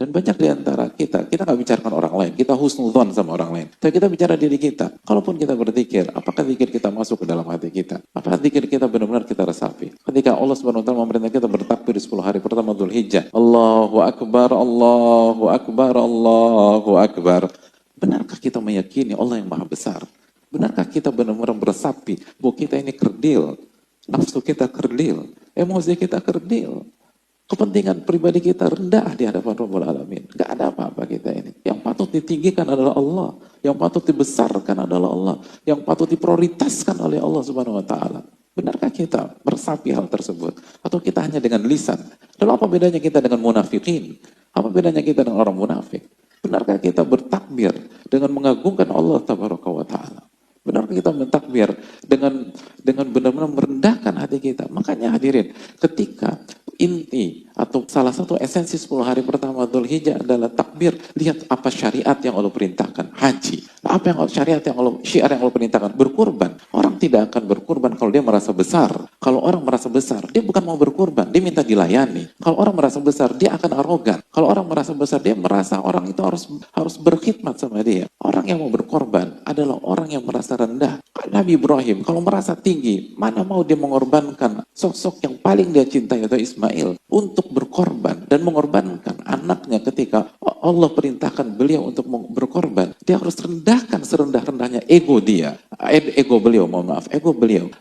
Dan banyak di antara kita nggak bicarakan orang lain, kita husnudzon sama orang lain. Tapi kita bicara diri kita. Kalaupun kita berzikir, apakah zikir kita masuk ke dalam hati kita? Apakah zikir kita benar-benar kita resapi? Ketika Allah Subhanahu wa taala memerintah kita bertakbir di 10 hari pertama Dzulhijjah, Allahu Akbar, Allahu Akbar, Allahu Akbar. Benarkah kita meyakini Allah yang Maha Besar? Benarkah kita benar-benar beresapi bahwa kita ini kerdil, nafsu kita kerdil, emosi kita kerdil, kepentingan pribadi kita rendah di hadapan Rabbul Alamin? Gak ada apa-apa kita ini. Yang patut ditinggikan adalah Allah, yang patut dibesarkan adalah Allah, yang patut diprioritaskan oleh Allah Subhanahu wa taala. Benarkah kita meresapi hal tersebut? Atau kita hanya dengan lisan? Lalu apa bedanya kita dengan munafikin? Apa bedanya kita dengan orang munafik? Benarkah kita bertakbir dengan mengagungkan Allah Tabaraka wa ta'ala? Benarkah kita mentakbir dengan benar-benar merendahkan hati kita? Makanya hadirin, ketika inti atau salah satu esensi 10 hari pertama Dzulhijjah adalah takbir, lihat apa syariat yang Allah perintahkan, haji. Apa yang syariat yang Allah, syiar yang Allah perintahkan, berkurban. Orang tidak akan berkurban kalau dia merasa besar. Kalau orang merasa besar, dia bukan mau berkurban, dia minta dilayani. Kalau orang merasa besar, dia akan arogan. Kalau orang merasa besar, dia merasa orang itu harus berkhidmat sama dia. Orang yang mau berkorban adalah orang yang merasa rendah. Nabi Ibrahim kalau merasa tinggi, mana mau dia mengorbankan sosok yang paling dia cintai atau Ismail untuk berkorban dan mengorbankan anaknya ketika Allah perintahkan beliau untuk berkorban. Dia harus rendahkan serendah-rendahnya ego dia, ego beliau,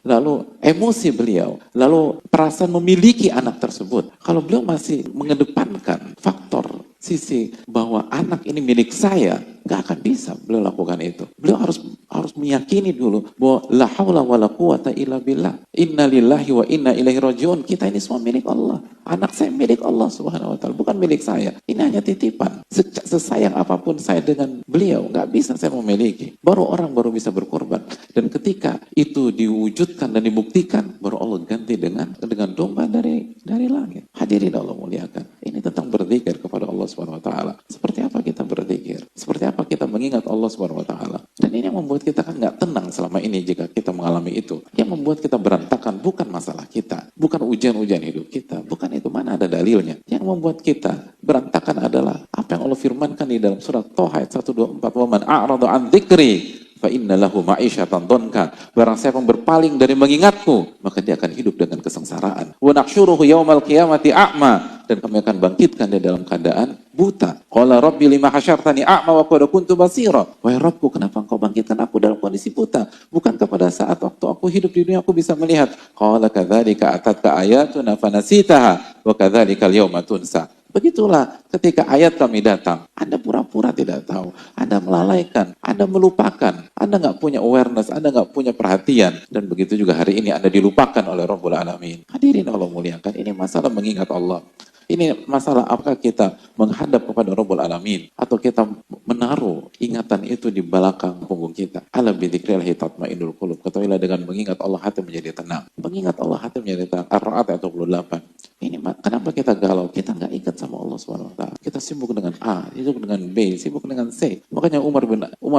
lalu emosi beliau, lalu perasaan memiliki anak tersebut. Kalau beliau masih mengedepankan faktor sisi bahwa anak ini milik saya, nggak akan bisa beliau lakukan itu. Beliau harus meyakini dulu bahwa la haula wala quwata illa billah. Inna lillahi wa inna ilaihi rajiun. Kita ini semua milik Allah. Anak saya milik Allah Subhanahu wa taala, bukan milik saya. Ini hanya titipan. Sesayang apapun saya dengan beliau, nggak bisa saya memiliki. Orang baru bisa berkorban. Dan ketika itu diwujudkan dan dibuktikan, baru Allah ganti dengan domba dari langit. Hadirin Allah muliakan. Ini tentang berzikir kepada Allah Subhanahu wa taala. Seperti apa kita berzikir? Seperti apa kita mengingat Allah Subhanahu wa taala? Dan ini yang membuat kita kan nggak tenang selama ini jika kita mengalami itu. Yang membuat kita berantakan bukan masalah kita, bukan ujian-ujian hidup kita, bukan itu, mana ada dalilnya. Yang membuat kita berantakan adalah apa yang Allah firmankan di dalam surat Thaha ayat 124, "Wa man a'rada 'an dzikri fa inna lahu ma'isyatan dhanka." Barang siapa yang berpaling dari mengingatku, maka dia akan hidup dengan kesengsaraan. Wa nahsyuruhu yaumal qiyamati a'ma, dan kami akan bangkitkan dia dalam keadaan buta. Qala rabbi lima hasyartani a'ma wa qad kuntu basira. Wahai Rabbku, kenapa engkau bangkitkan aku dalam kondisi buta? Bukankah pada saat waktu aku hidup di dunia aku bisa melihat? Qala kadzalika atatka ayatuna fanasitaha wa kadzalika al-yauma tunsa. Begitulah ketika ayat kami datang, Anda pura-pura tidak tahu, Anda melalaikan, Anda melupakan, Anda nggak punya awareness, Anda nggak punya perhatian, dan begitu juga hari ini Anda dilupakan oleh Rabbul Alamin. Hadirin Allah muliakan, ini masalah mengingat Allah. Ini masalah apakah kita menghadap kepada Rabbul Alamin atau kita menaruh ingatan itu di belakang punggung kita. Ala bidzikrillahi tatmainnul qulub. Ketahuilah dengan mengingat Allah hati menjadi tenang. Mengingat Allah hati menjadi tenang. Ar-Ra'd ayat 28. Ini kenapa kita galau? Kita nggak ingat sama Allah Subhanahu wa taala. Kita sibuk dengan A, sibuk dengan B, sibuk dengan C. Makanya Umar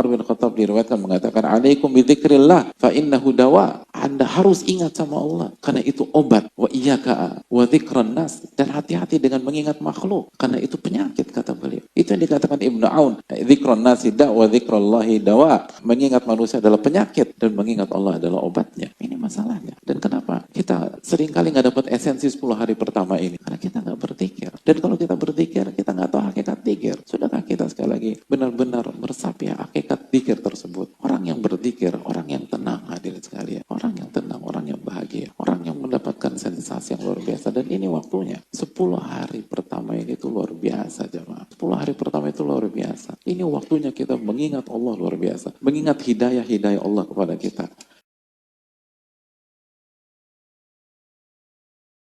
bin Khattab diriwayatkan mengatakan, "Alaikum bidzikrillah fa innahu dawa." Anda harus ingat sama Allah karena itu obat. Wa iyyaka wa dzikran nas, dan hati-hati dengan mengingat makhluk karena itu penyakit, kata beliau. Itu yang dikatakan Ibnu Aun, dzikran nasi da wa dzikrallahi dawa. Mengingat manusia adalah penyakit dan mengingat Allah adalah obatnya. Ini masalahnya. Dan kenapa kita seringkali nggak dapat esensi 10 hari pertama ini? Karena kita nggak berzikir. Dan kalau kita berzikir, kita nggak tahu hakikat zikir. Sudahkah kita sekali lagi benar-benar meresapi hakikat zikir tersebut? Orang yang berzikir, orang yang tenang, hadirin sekalian. Orang yang tenang, orang yang bahagia, orang yang mendapatkan sensasi yang luar biasa. Dan ini waktunya. 10 hari pertama ini tuh luar biasa, jemaah. 10 hari pertama itu luar biasa. Ini waktunya kita mengingat Allah luar biasa. Mengingat hidayah-hidayah Allah kepada kita.